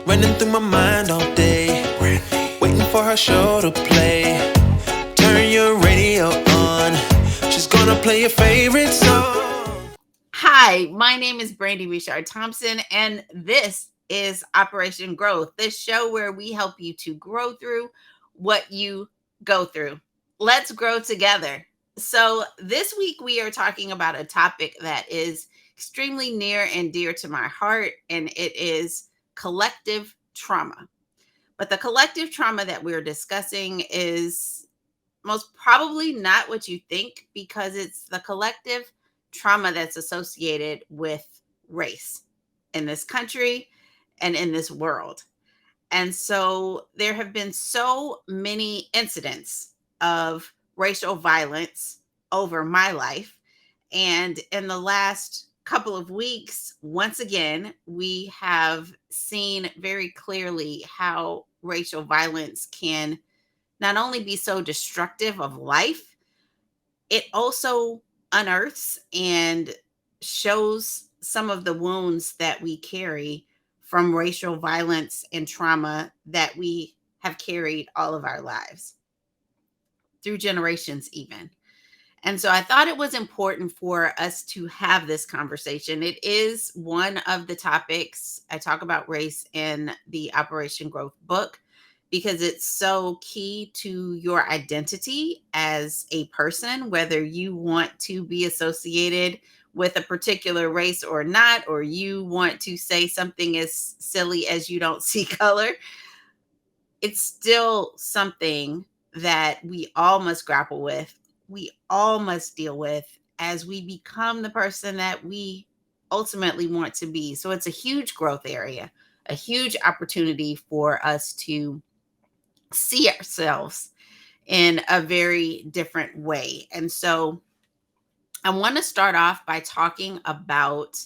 running through my mind all day, waiting for her show to play. Turn your radio on, she's gonna play your favorite song. Hi, my name is Brandi Richard Thompson, and this is Operation Growth, this show where we help you to grow through what you go through. Let's grow together. So, this week we are talking about a topic that is extremely near and dear to my heart, and it is collective trauma. But the collective trauma that we're discussing is most probably not what you think, because it's the collective trauma that's associated with race in this country and in this world. And so there have been so many incidents of racial violence over my life. And in the last couple of weeks, once again, we have seen very clearly how racial violence can not only be so destructive of life, it also unearths and shows some of the wounds that we carry from racial violence and trauma that we have carried all of our lives, through generations even. And so I thought it was important for us to have this conversation. It is one of the topics I talk about race in the Operation Growth book, because it's so key to your identity as a person, whether you want to be associated with a particular race or not, or you want to say something as silly as you don't see color. It's still something that we all must grapple with, we all must deal with as we become the person that we ultimately want to be. So it's a huge growth area, a huge opportunity for us to see ourselves in a very different way. And so I want to start off by talking about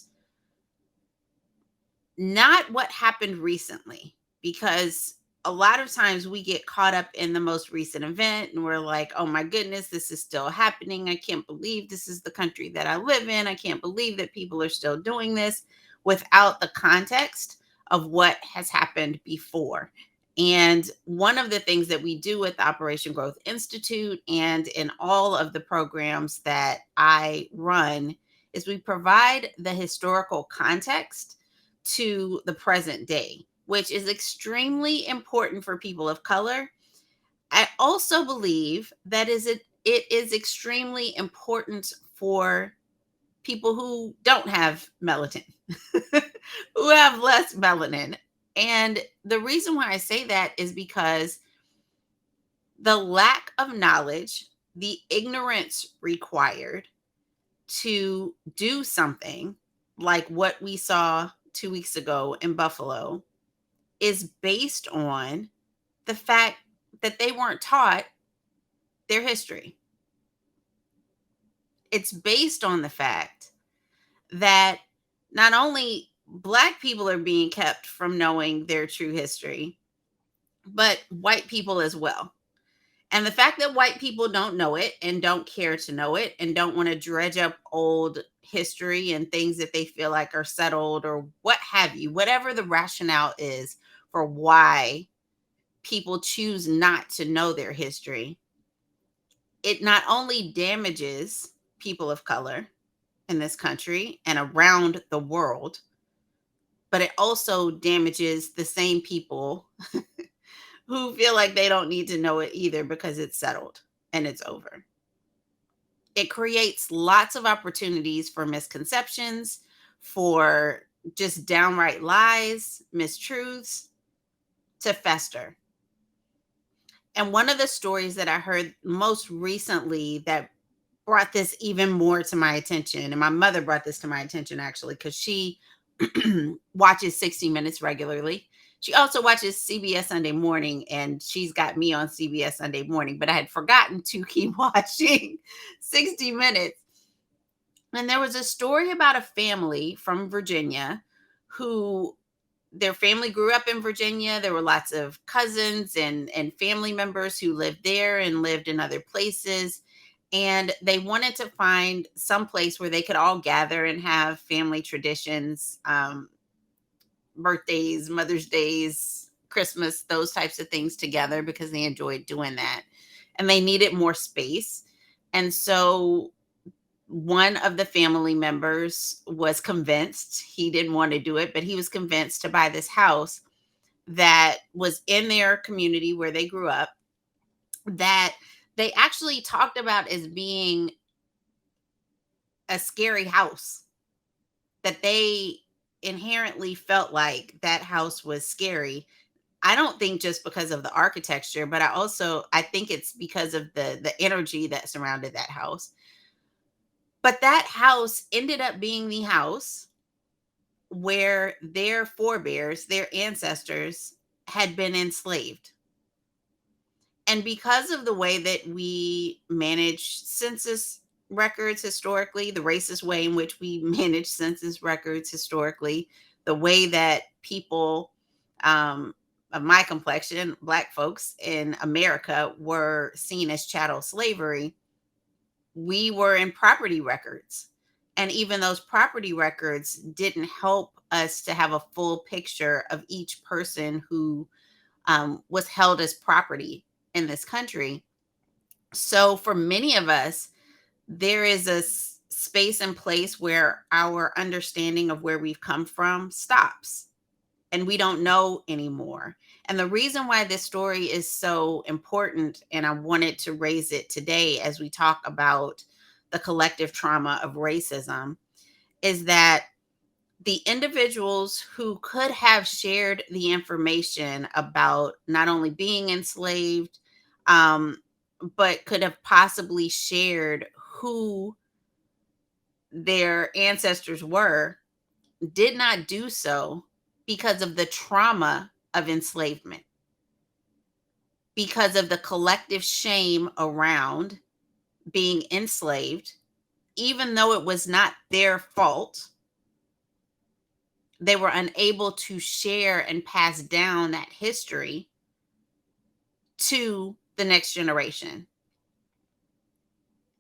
not what happened recently, because a lot of times we get caught up in the most recent event and we're like, oh my goodness, this is still happening. I can't believe this is the country that I live in. I can't believe that people are still doing this, without the context of what has happened before. And one of the things that we do with Operation Growth Institute and in all of the programs that I run is we provide the historical context to the present day, which is extremely important for people of color. I also believe that it is extremely important for people who don't have melanin, who have less melanin. And the reason why I say that is because the lack of knowledge, the ignorance required to do something like what we saw 2 weeks ago in Buffalo is based on the fact that they weren't taught their history. It's based on the fact that not only Black people are being kept from knowing their true history, but white people as well. And the fact that white people don't know it and don't care to know it and don't want to dredge up old history and things that they feel like are settled or what have you, whatever the rationale is for why people choose not to know their history, it not only damages people of color in this country and around the world, but it also damages the same people who feel like they don't need to know it either, because it's settled and it's over. It creates lots of opportunities for misconceptions, for just downright lies, mistruths to fester. And one of the stories that I heard most recently that brought this even more to my attention, and my mother brought this to my attention actually, because she watches 60 Minutes regularly. She also watches CBS Sunday Morning, and she's got me on CBS Sunday Morning, but I had forgotten to keep watching 60 Minutes. And there was a story about a family from Virginia who their family grew up in Virginia. There were lots of cousins and family members who lived there and lived in other places. And they wanted to find some place where they could all gather and have family traditions, birthdays, Mother's Days, Christmas, those types of things together because they enjoyed doing that. And they needed more space. And so one of the family members was convinced, he didn't want to do it, but he was convinced to buy this house that was in their community where they grew up, that they actually talked about as being a scary house, that they inherently felt like that house was scary. I don't think just because of the architecture, but I think it's because of the energy that surrounded that house. But that house ended up being the house where their forebears, their ancestors, had been enslaved. And because of the way that we manage census records historically, the racist way in which we manage census records historically, the way that people of my complexion, Black folks in America, were seen as chattel slavery, we were in property records. And even those property records didn't help us to have a full picture of each person who was held as property in this country. So for many of us, there is a space and place where our understanding of where we've come from stops and we don't know anymore. And the reason why this story is so important, and I wanted to raise it today as we talk about the collective trauma of racism, is that the individuals who could have shared the information about not only being enslaved, um, but could have possibly shared who their ancestors were, did not do so because of the trauma of enslavement, because of the collective shame around being enslaved, even though it was not their fault. They were unable to share and pass down that history to the next generation.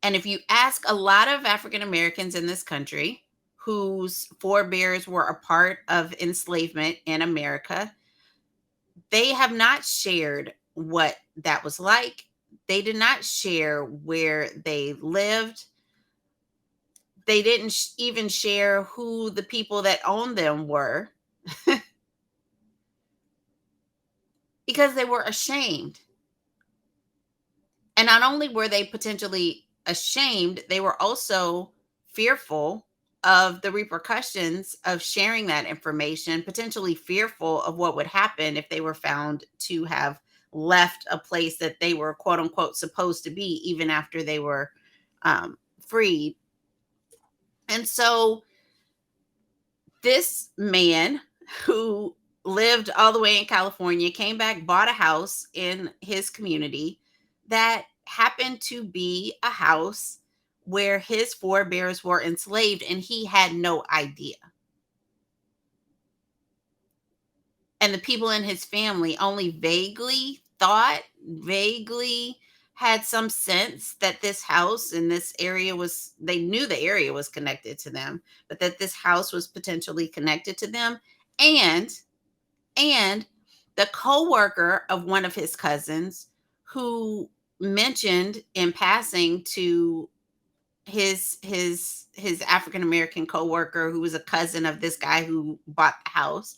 And if you ask a lot of African Americans in this country whose forebears were a part of enslavement in America, they have not shared what that was like. They did not share where they lived. They didn't even share who the people that owned them were because they were ashamed. And not only were they potentially ashamed, they were also fearful of the repercussions of sharing that information, potentially fearful of what would happen if they were found to have left a place that they were, quote unquote, supposed to be, even after they were freed. And so this man who lived all the way in California came back, bought a house in his community that happened to be a house where his forebears were enslaved, and he had no idea. And the people in his family only vaguely thought, vaguely had some sense that this house in this area was, they knew the area was connected to them, but that this house was potentially connected to them. And the coworker of one of his cousins, who mentioned in passing to his African American coworker, who was a cousin of this guy who bought the house,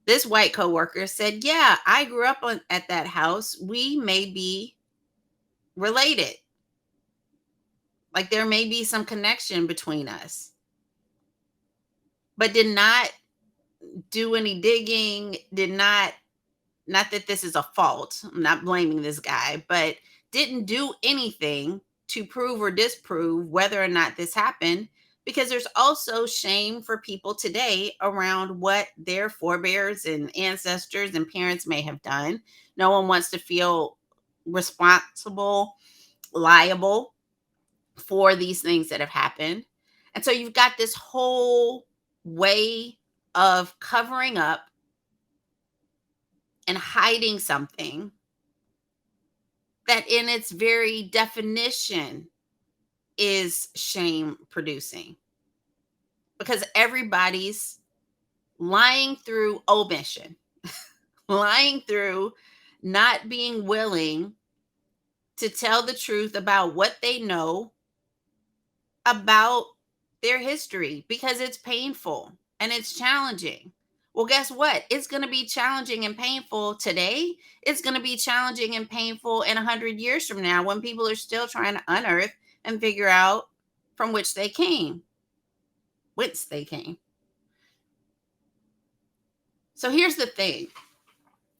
this white coworker said, "Yeah, I grew up at that house. We may be related. Like there may be some connection between us." But did not do any digging, did not that this is a fault. I'm not blaming this guy, but didn't do anything to prove or disprove whether or not this happened, because there's also shame for people today around what their forebears and ancestors and parents may have done. No one wants to feel responsible, liable for these things that have happened. And so you've got this whole way of covering up and hiding something that in its very definition is shame producing, because everybody's lying through omission, lying through not being willing to tell the truth about what they know about their history because it's painful and it's challenging. Well, guess what? It's going to be challenging and painful today. It's going to be challenging and painful in 100 years from now when people are still trying to unearth and figure out from which they came, whence they came. So here's the thing.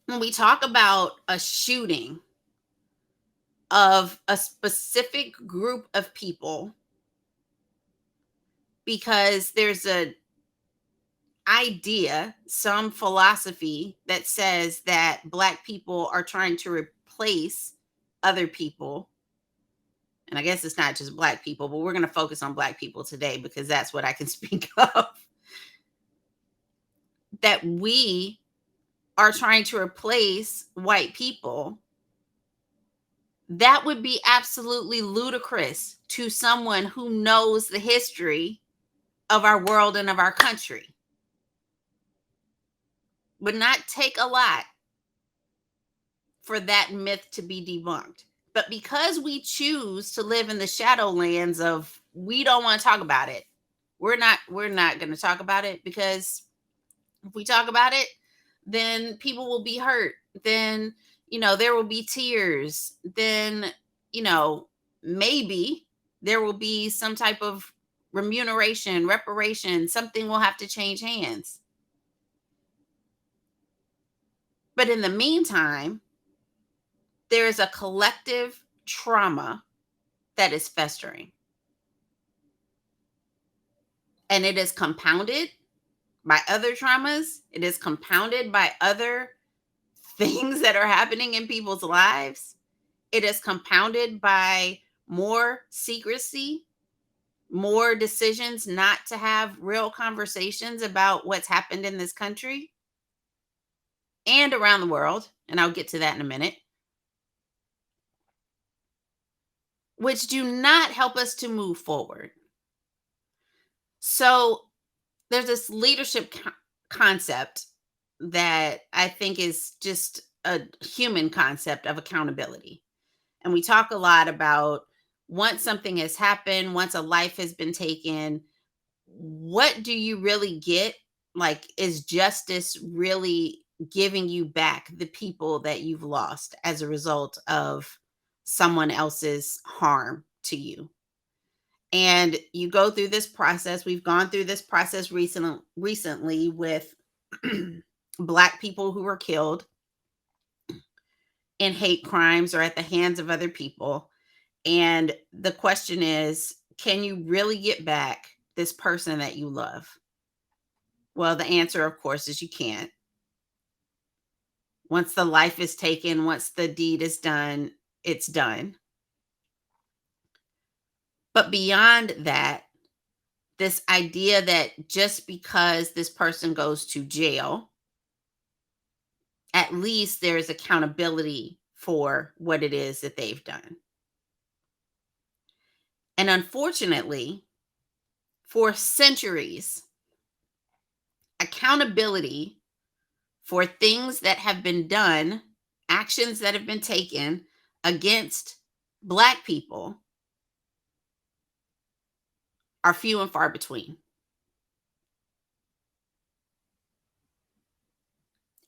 When we talk about a shooting of a specific group of people, because there's a idea, some philosophy that says that Black people are trying to replace other people. And I guess it's not just Black people, but we're going to focus on Black people today because that's what I can speak of. That we are trying to replace white people. That would be absolutely ludicrous to someone who knows the history of our world and of our country. Would not take a lot for that myth to be debunked. But because we choose to live in the shadowlands of we don't want to talk about it, we're not going to talk about it, because if we talk about it, then people will be hurt. Then, there will be tears. Then, maybe there will be some type of remuneration, reparation, something will have to change hands. But in the meantime, there is a collective trauma that is festering. And it is compounded by other traumas. It is compounded by other things that are happening in people's lives. It is compounded by more secrecy, more decisions not to have real conversations about what's happened in this country and around the world. And I'll get to that in a minute. Which do not help us to move forward. So there's this leadership concept that I think is just a human concept of accountability. And we talk a lot about once something has happened, once a life has been taken, what do you really get? Like, is justice really giving you back the people that you've lost as a result of someone else's harm to you? And you go through this process. We've gone through this process recently with Black people who were killed in hate crimes or at the hands of other people. And the question is, can you really get back this person that you love? Well, the answer, of course, is you can't. Once the life is taken, once the deed is done, it's done. But beyond that, this idea that just because this person goes to jail, at least there's accountability for what it is that they've done. And unfortunately, for centuries, accountability for things that have been done, actions that have been taken against Black people are few and far between.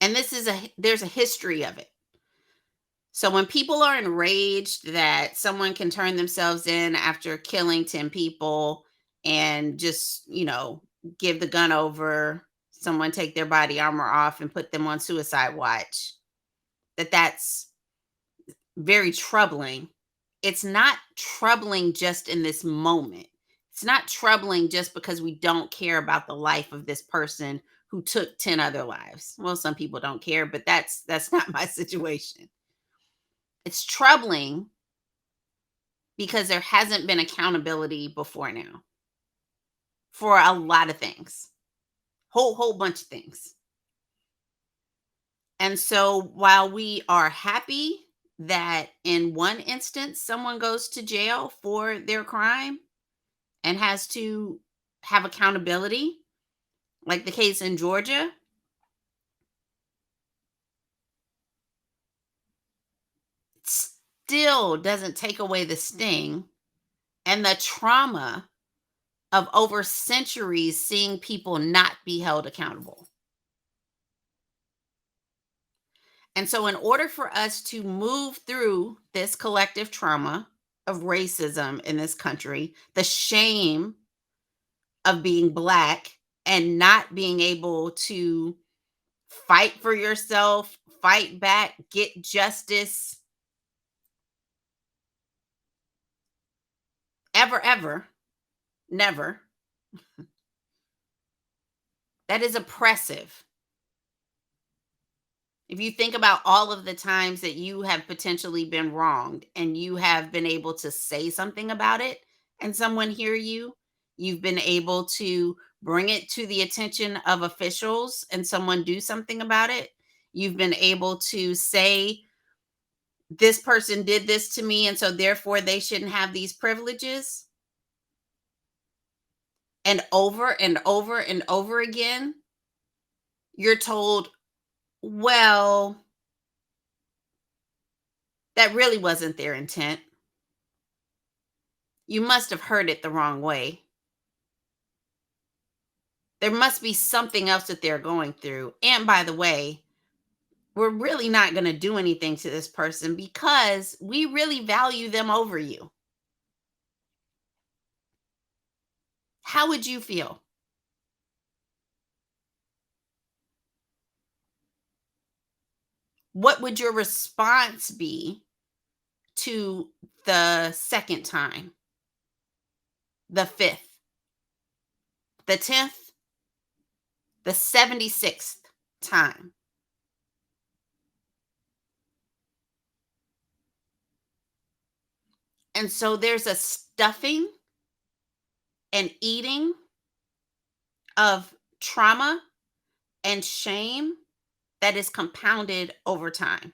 And there's a history of it. So when people are enraged that someone can turn themselves in after killing 10 people and just, give the gun over, someone take their body armor off and put them on suicide watch, that's very troubling. It's not troubling just in this moment. It's not troubling just because we don't care about the life of this person who took 10 other lives. Well, some people don't care, but that's not my situation. It's troubling because there hasn't been accountability before now for a lot of things, whole bunch of things. And so while we are happy that in one instance someone goes to jail for their crime and has to have accountability, like the case in Georgia, still doesn't take away the sting and the trauma of over centuries seeing people not be held accountable. And so, in order for us to move through this collective trauma of racism in this country, the shame of being Black and not being able to fight for yourself, fight back, get justice, ever, ever, never, that is oppressive. If you think about all of the times that you have potentially been wronged and you have been able to say something about it and someone hear you, you've been able to bring it to the attention of officials and someone do something about it. You've been able to say, this person did this to me, and so therefore they shouldn't have these privileges. And over and over and over again, you're told, well, that really wasn't their intent. You must have heard it the wrong way. There must be something else that they're going through. And by the way, we're really not going to do anything to this person because we really value them over you. How would you feel? What would your response be to the second time, the fifth, the 10th, the 76th time? And so there's a stuffing and eating of trauma and shame that is compounded over time.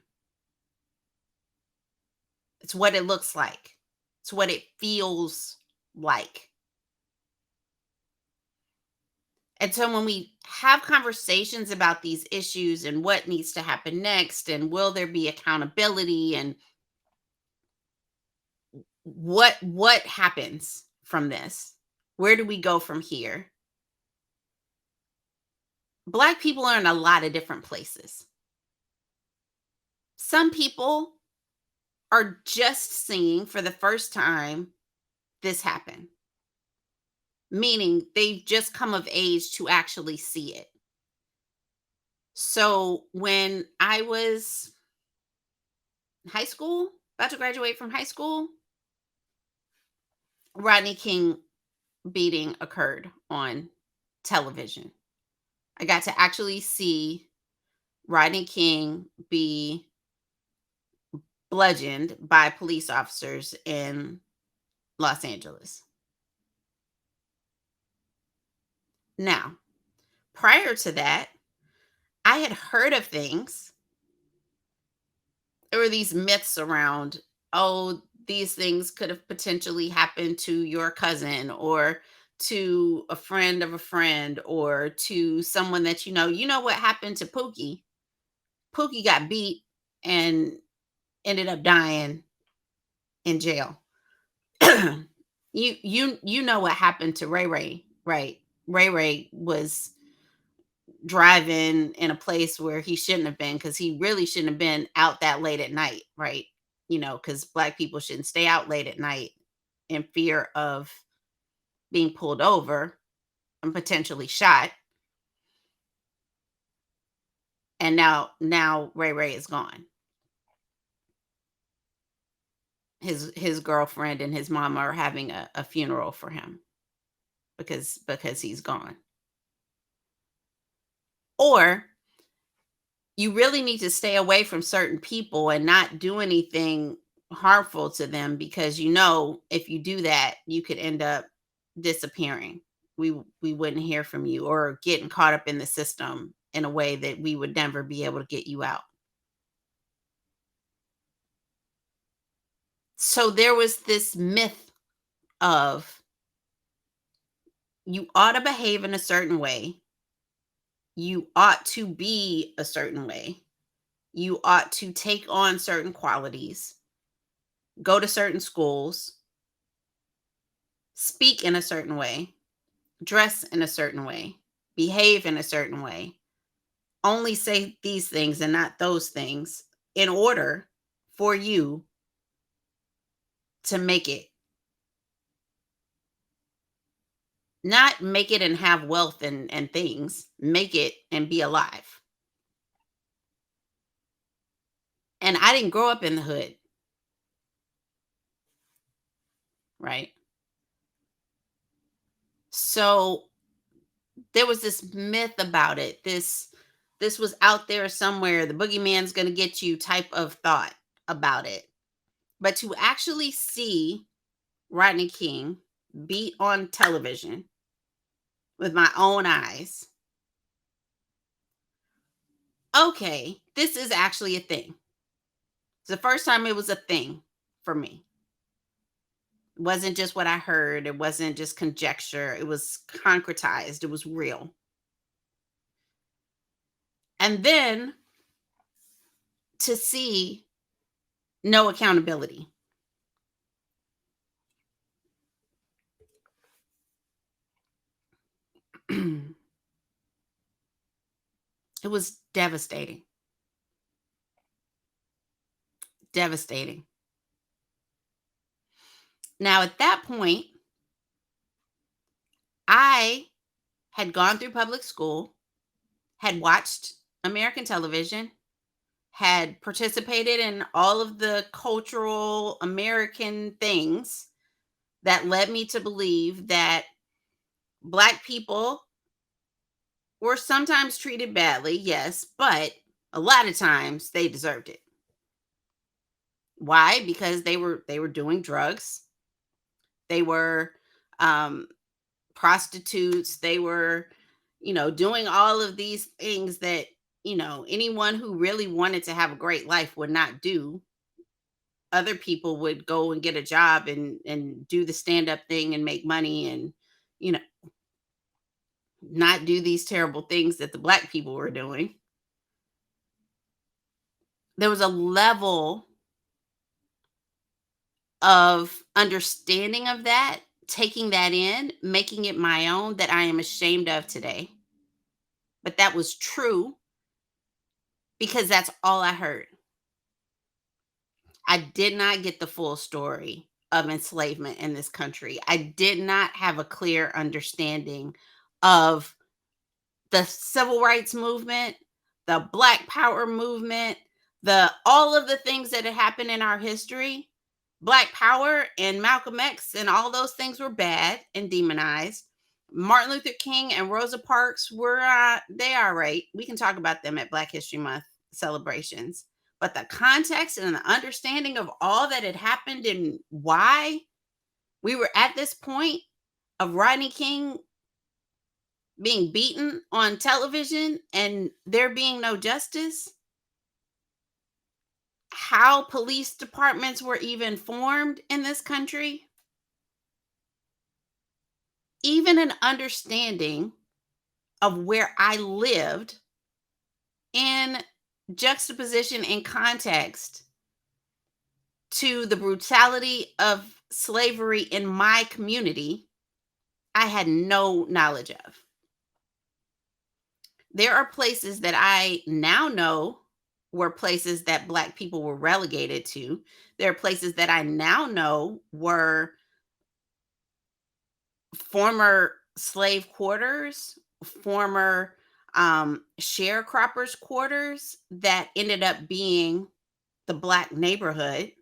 It's what it looks like. It's what it feels like. And so when we have conversations about these issues and what needs to happen next, and will there be accountability, and what happens from this? Where do we go from here? Black people are in a lot of different places. Some people are just seeing for the first time this happen, meaning they've just come of age to actually see it. So when I was in high school, about to graduate from high school, Rodney King beating occurred on television. I got to actually see Rodney King be bludgeoned by police officers in Los Angeles. Now, prior to that, I had heard of things. There were these myths around, oh, these things could have potentially happened to your cousin or to a friend of a friend or to someone that you know. You know what happened to Pookie? Pookie got beat and ended up dying in jail. You know what happened to Ray Ray, right? Ray Ray was driving in a place where he shouldn't have been because he really shouldn't have been out that late at night, right? You know, because Black people shouldn't stay out late at night in fear of being pulled over and potentially shot. And now Ray Ray is gone. His girlfriend and his mama are having a funeral for him because he's gone. Or you really need to stay away from certain people and not do anything harmful to them because you know if you do that you could end up disappearing. We wouldn't hear from you or getting caught up in the system in a way that we would never be able to get you out. So there was this myth of you ought to behave in a certain way You ought to be a certain way. You ought to take on certain qualities, go to certain schools, speak in a certain way, dress in a certain way, behave in a certain way, only say these things and not those things in order for you to make it. Not make it and have wealth and things, make it and be alive. And I didn't grow up in the hood, right? So there was this myth about it. This was out there somewhere. The boogeyman's going to get you type of thought about it. But to actually see Rodney King beat on television with my own eyes, okay, this is actually a thing. It's the first time it was a thing for me. It wasn't just what I heard. It wasn't just conjecture. It was concretized. It was real. And then to see no accountability. It was devastating. Devastating. Now, at that point, I had gone through public school, had watched American television, had participated in all of the cultural American things that led me to believe that Black people were sometimes treated badly, yes, but a lot of times they deserved it. Why? Because they were doing drugs. They were um prostitutes. They were, doing all of these things that, anyone who really wanted to have a great life would not do. Other people would go and get a job and do the stand up thing and make money and, you know, not do these terrible things that the Black people were doing. There was a level of understanding of that, taking that in, making it my own that I am ashamed of today. But that was true because that's all I heard. I did not get the full story of enslavement in this country. I did not have a clear understanding of the civil rights movement, the Black Power movement, the all of the things that had happened in our history. Black Power and Malcolm X and all those things were bad and demonized. Martin Luther King and Rosa Parks were they are right. We can talk about them at Black History Month celebrations. But the context and the understanding of all that had happened and why we were at this point of Rodney King being beaten on television and there being no justice, how police departments were even formed in this country, even an understanding of where I lived in juxtaposition and context to the brutality of slavery in my community, I had no knowledge of. There are places that I now know were places that Black people were relegated to. There are places that I now know were former slave quarters, former sharecroppers quarters that ended up being the Black neighborhood.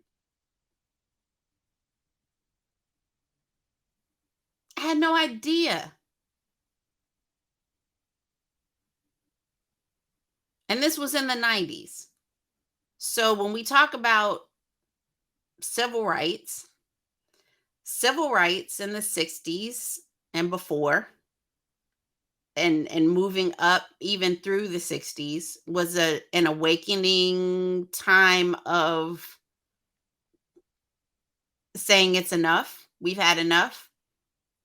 I had no idea. And this was in the 90s. So when we talk about civil rights, civil rights in the 60s and before and moving up even through the 60s was an awakening time of saying it's enough. We've had enough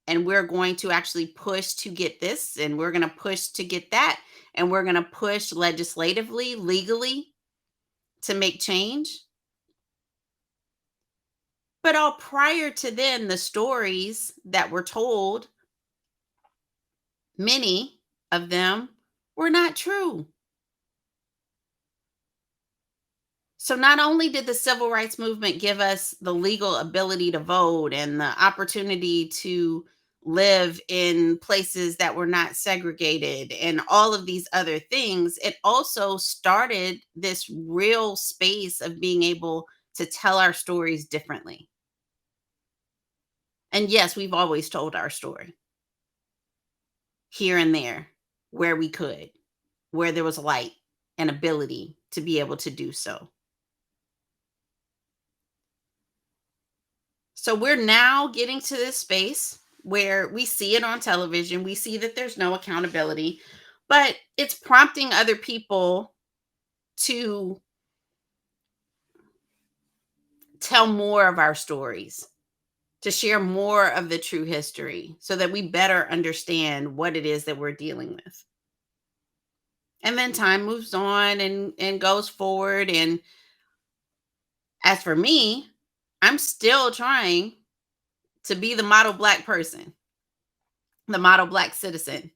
and we're going to actually push to get this and we're going to push to get that. and we're going to push legislatively, legally to make change. But all prior to then, the stories that were told, many of them were not true. So not only did the civil rights movement give us the legal ability to vote and the opportunity to live in places that were not segregated and all of these other things, it also started this real space of being able to tell our stories differently. And yes, we've always told our story here and there where we could, where there was light and ability to be able to do so. So we're now getting to this space where we see it on television. We see that there's no accountability, but it's prompting other people to tell more of our stories, to share more of the true history so that we better understand what it is that we're dealing with. And then time moves on and goes forward. And as for me, I'm still trying to be the model Black person, the model Black citizen,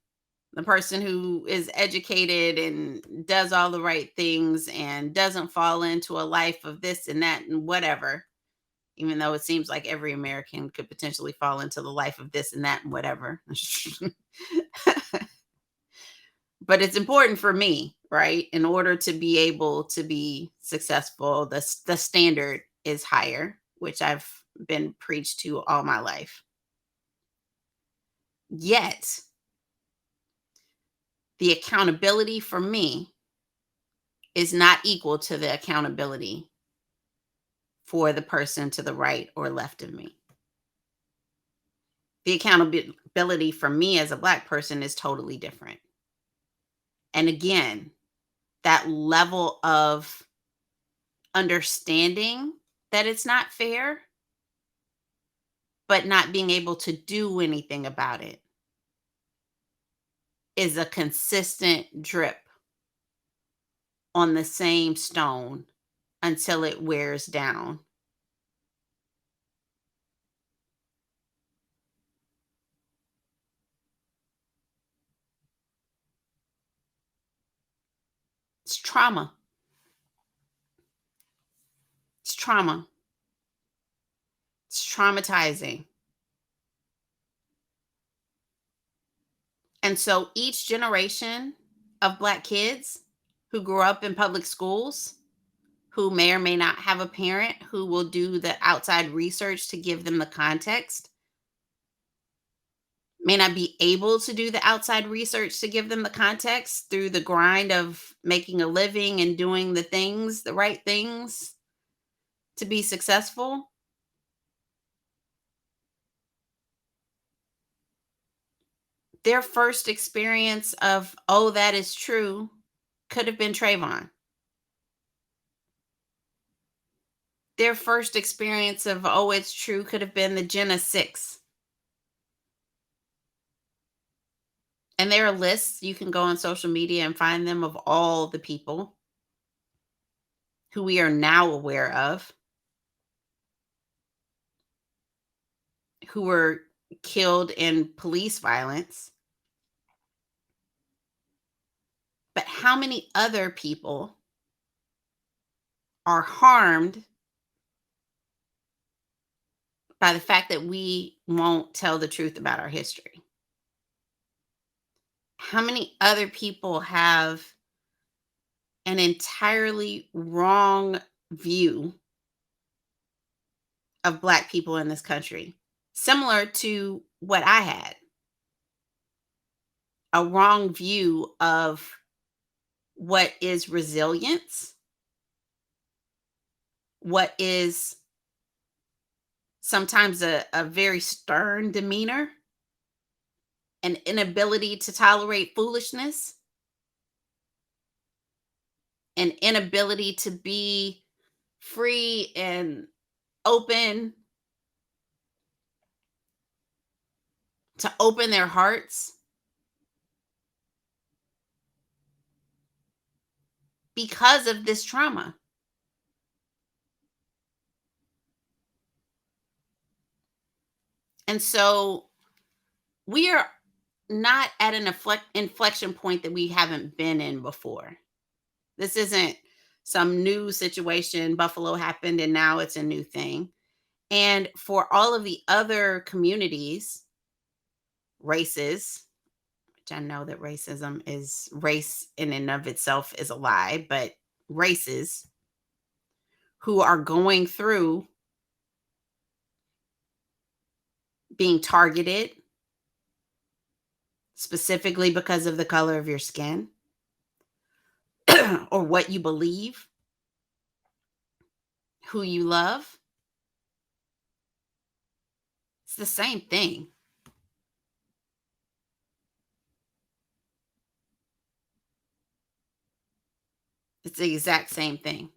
the person who is educated and does all the right things and doesn't fall into a life of this and that and whatever, even though it seems like every American could potentially fall into the life of this and that and whatever. But it's important for me, right? In order to be able to be successful, the standard is higher, which I've been preached to all my life. Yet, the accountability for me is not equal to the accountability for the person to the right or left of me. The accountability for me as a Black person is totally different. And again, that level of understanding that it's not fair, but not being able to do anything about it is a consistent drip on the same stone until it wears down. It's trauma. It's trauma. It's traumatizing. And so each generation of Black kids who grew up in public schools, who may or may not have a parent who will do the outside research to give them the context, may not be able to do the outside research to give them the context through the grind of making a living and doing the things, the right things to be successful. Their first experience of, oh, that is true, could have been Trayvon. Their first experience of, oh, it's true, could have been the Jenna 6. And there are lists, you can go on social media and find them, of all the people who we are now aware of who were killed in police violence. But how many other people are harmed by the fact that we won't tell the truth about our history? How many other people have an entirely wrong view of Black people in this country, similar to what I had? A wrong view of what is resilience, what is sometimes a very stern demeanor, an inability to tolerate foolishness, an inability to be free and open, to open their hearts. because of this trauma. And so we are not at an inflection point that we haven't been in before. This isn't some new situation. Buffalo happened and now it's a new thing. And for all of the other communities, races, which I know that racism is race in and of itself is a lie, but races who are going through being targeted specifically because of the color of your skin or what you believe, who you love, it's the same thing. It's the exact same thing.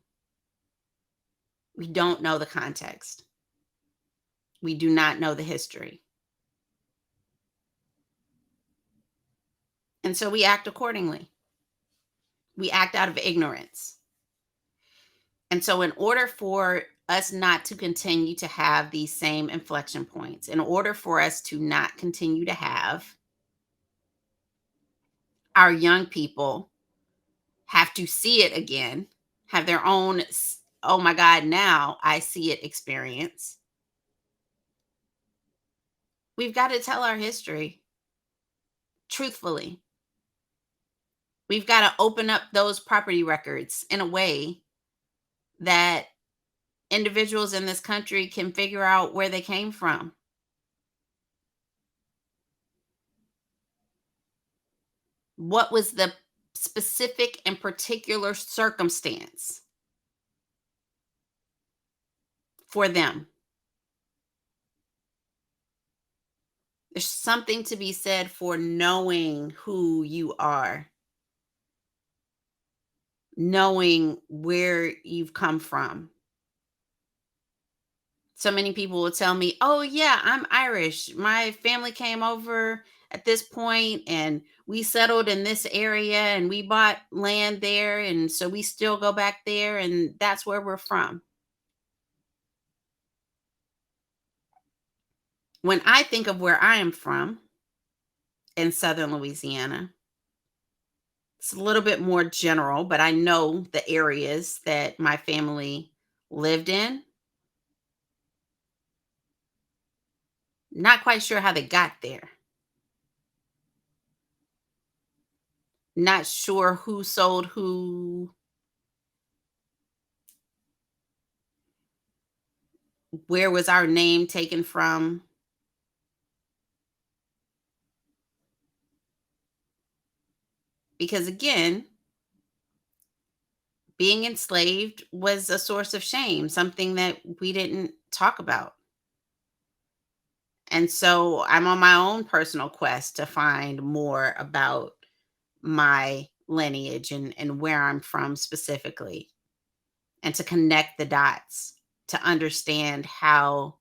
We don't know the context. We do not know the history. And so we act accordingly. We act out of ignorance. And so, in order for us not to continue to have these same inflection points, in order for us to not continue to have our young people have to see it again, have their own, oh my God, now I see it experience, we've got to tell our history truthfully. We've got to open up those property records in a way that individuals in this country can figure out where they came from. What was the specific and particular circumstance for them? There's something to be said for knowing who you are, knowing where you've come from. So many people will tell me, "Oh yeah, I'm Irish. My family came over at this point and we settled in this area and we bought land there and so we still go back there and that's where we're from." When I think of where I am from in southern Louisiana, it's a little bit more general, but I know the areas that my family lived in. Not quite sure how they got there. Not sure who sold who, where was our name taken from. Because again, being enslaved was a source of shame, something that we didn't talk about. And so I'm on my own personal quest to find more about my lineage and where I'm from specifically, and to connect the dots to understand how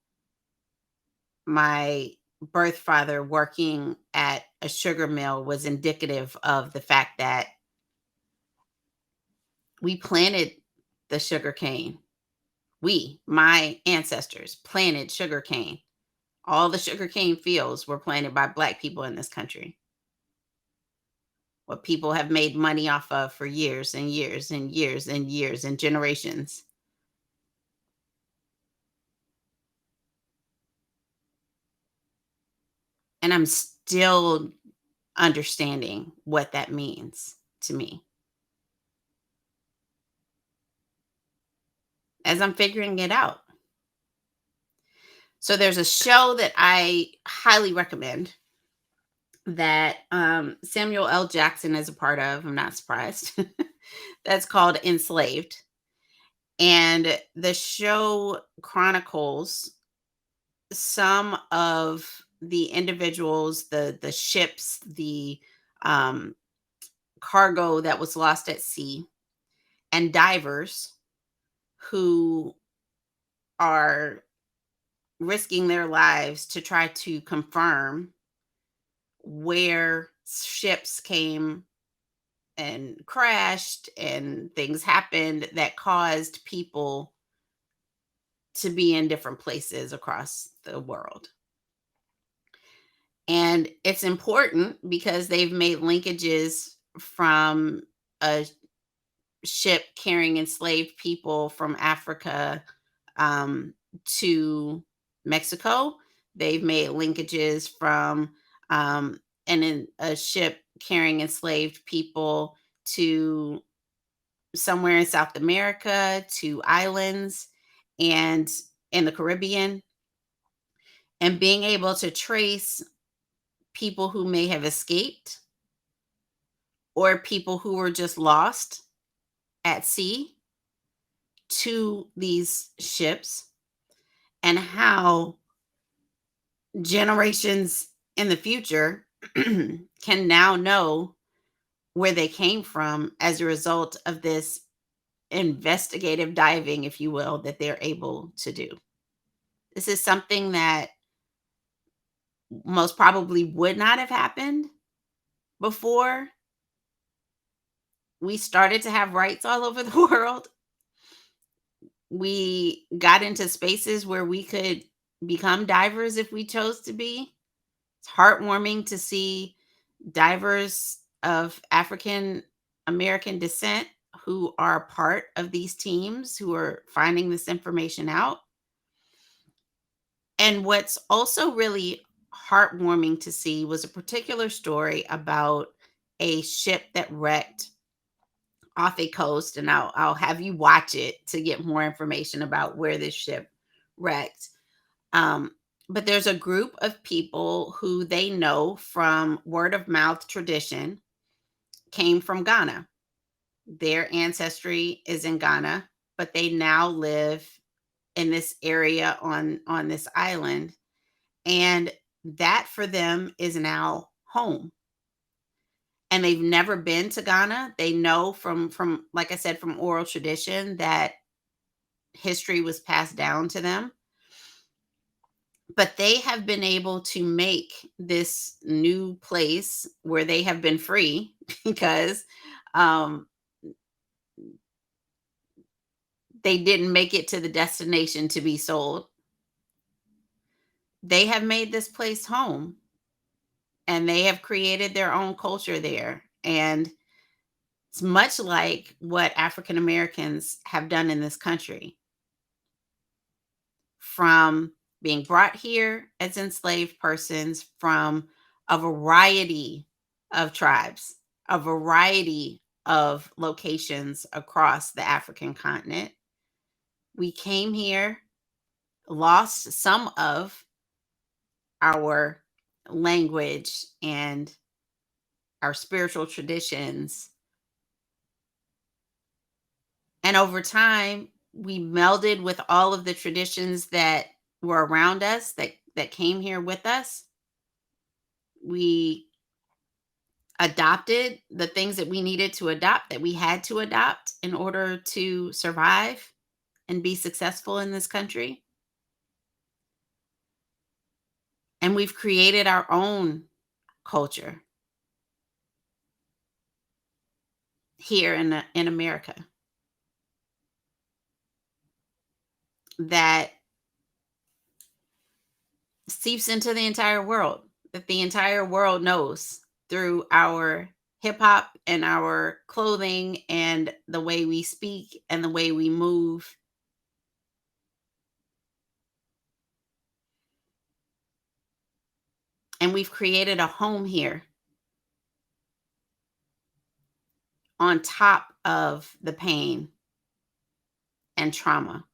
my birth father working at a sugar mill was indicative of the fact that we planted the sugar cane. We, my ancestors, planted sugar cane. All the sugar cane fields were planted by Black people in this country. What people have made money off of for years and years and years and years and generations. And I'm still understanding what that means to me as I'm figuring it out. So there's a show that I highly recommend that Samuel L. Jackson is a part of. I'm not surprised. That's called Enslaved. And the show chronicles some of the individuals, the ships, the um, cargo that was lost at sea, and divers who are risking their lives to try to confirm where ships came crashed, and things happened that caused people to be in different places across the world. And it's important because they've made linkages from a ship carrying enslaved people from Africa um, to Mexico. They've made linkages from and in a ship carrying enslaved people to somewhere in South America, to islands and in the Caribbean, and being able to trace people who may have escaped or people who were just lost at sea to these ships, and how generations in the future can now know where they came from as a result of this investigative diving, if you will, that they're able to do. This is something that most probably would not have happened before we started to have rights all over the world. We got into spaces where we could become divers if we chose to be. It's heartwarming to see divers of African American descent who are part of these teams who are finding this information out. And what's also really heartwarming to see was a particular story about a ship that wrecked off a coast, and I'll have you watch it to get more information about where this ship wrecked. Um, but there's a group of people who they know from word of mouth tradition came from Ghana. Their ancestry is in Ghana, but they now live in this area on this island, and that for them is now home. And they've never been to Ghana. They know from like I said, from oral tradition, that history was passed down to them. But they have been able to make this new place where they have been free because um, they didn't make it to the destination to be sold. They have made this place home, and they have created their own culture there. And it's much like what African Americans have done in this country, from being brought here as enslaved persons from a variety of tribes, a variety of locations across the African continent. We came here, lost some of our language and our spiritual traditions. And over time, we melded with all of the traditions that were around us, that came here with us. We adopted the things that we needed to adopt, that we had to adopt in order to survive and be successful in this country. And we've created our own culture here in America that seeps into the entire world, that the entire world knows through our hip hop and our clothing and the way we speak and the way we move. And we've created a home here on top of the pain and trauma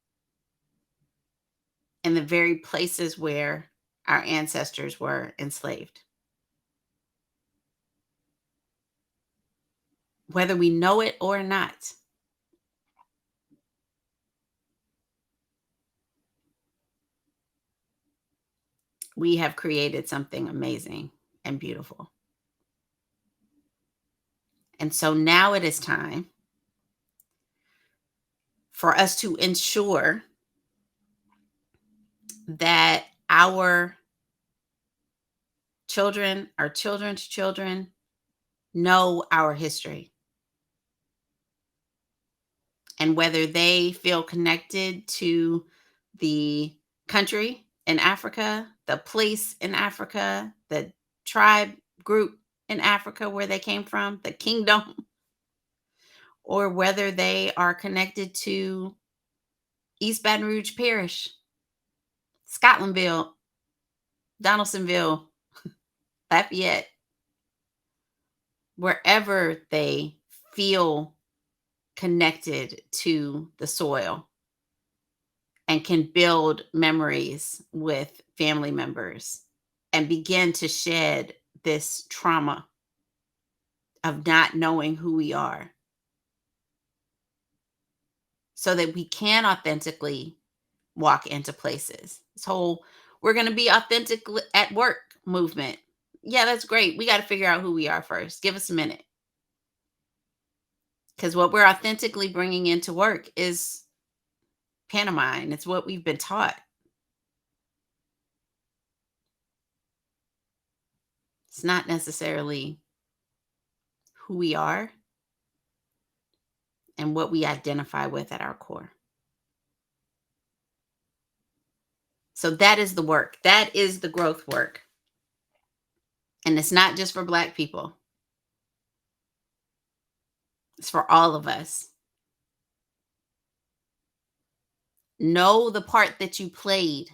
in the very places where our ancestors were enslaved. Whether we know it or not, we have created something amazing and beautiful. And so now it is time for us to ensure that our children, our children's children, know our history. and whether they feel connected to the country in Africa, the place in Africa, the tribe group in Africa where they came from, the kingdom, or whether they are connected to East Baton Rouge Parish, Scotlandville, Donaldsonville, Lafayette, wherever they feel connected to the soil and can build memories with family members and begin to shed this trauma of not knowing who we are so that we can authentically walk into places. This whole we're going to be authentic at work movement. Yeah, that's great. We got to figure out who we are first. Give us a minute. Because what we're authentically bringing into work is pantomime. It's what we've been taught. It's not necessarily who we are and what we identify with at our core. So that is the work. That is the growth work. And it's not just for Black people. It's for all of us. Know the part that you played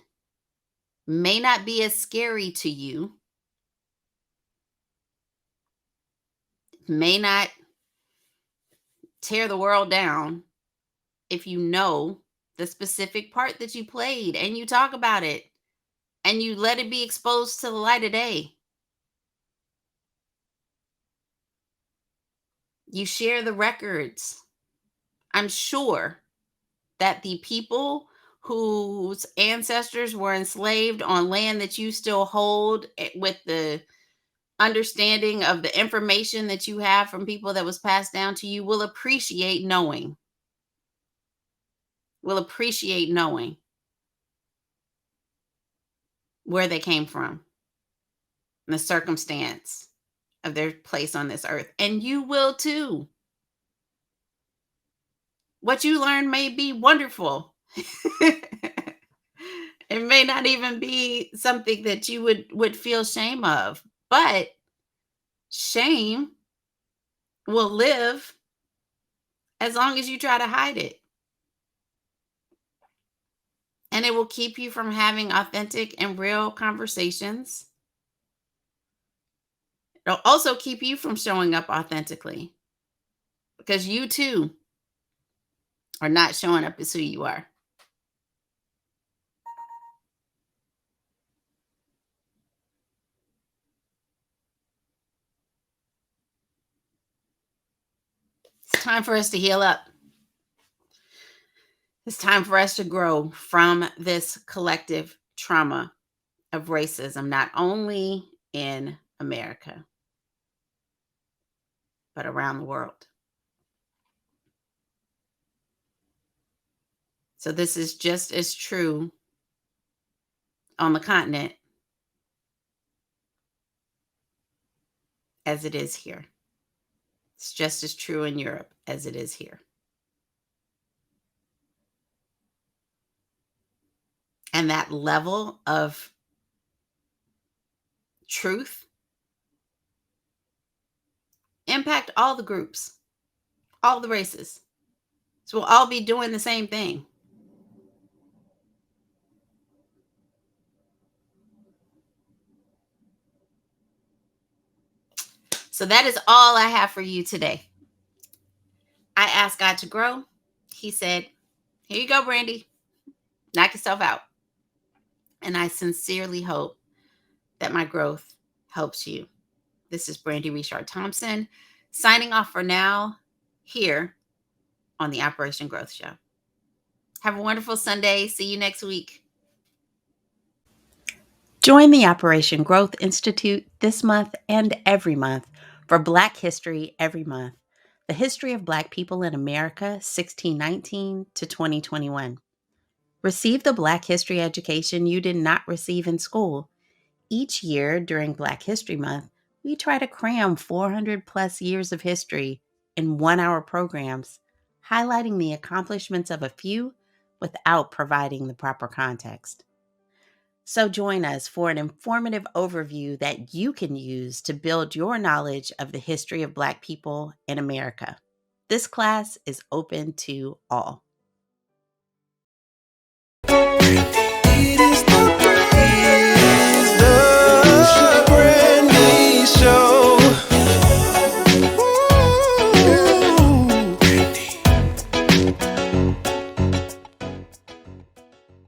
may not be as scary to you, may not tear the world down if you know the specific part that you played and you talk about it and you let it be exposed to the light of day. You share the records. I'm sure that the people whose ancestors were enslaved on land that you still hold, with the understanding of the information that you have from people that was passed down to you, will appreciate knowing. Will appreciate knowing where they came from and the circumstance of their place on this earth. And you will too. What you learn may be wonderful. It may not even be something that you would feel shame of, but shame will live as long as you try to hide it. And it will keep you from having authentic and real conversations. It'll also keep you from showing up authentically because you too are not showing up as who you are. It's time for us to heal up. It's time for us to grow from this collective trauma of racism, not only in America, but around the world. So this is just as true on the continent as it is here. It's just as true in Europe as it is here. And that level of truth impact all the groups, all the races. So we'll all be doing the same thing. So that is all I have for you today. I asked God to grow. He said, here you go, Brandi. Knock yourself out. And I sincerely hope that my growth helps you. This is Brandi Richard Thompson signing off for now here on the Operation Growth Show. Have a wonderful Sunday. See you next week. Join the Operation Growth Institute this month and every month for Black History Every Month, the history of Black people in America, 1619 to 2021. Receive the Black history education you did not receive in school. Each year during Black History Month, we try to cram 400 plus years of history in 1-hour programs, highlighting the accomplishments of a few without providing the proper context. So join us for an informative overview that you can use to build your knowledge of the history of Black people in America. This class is open to all.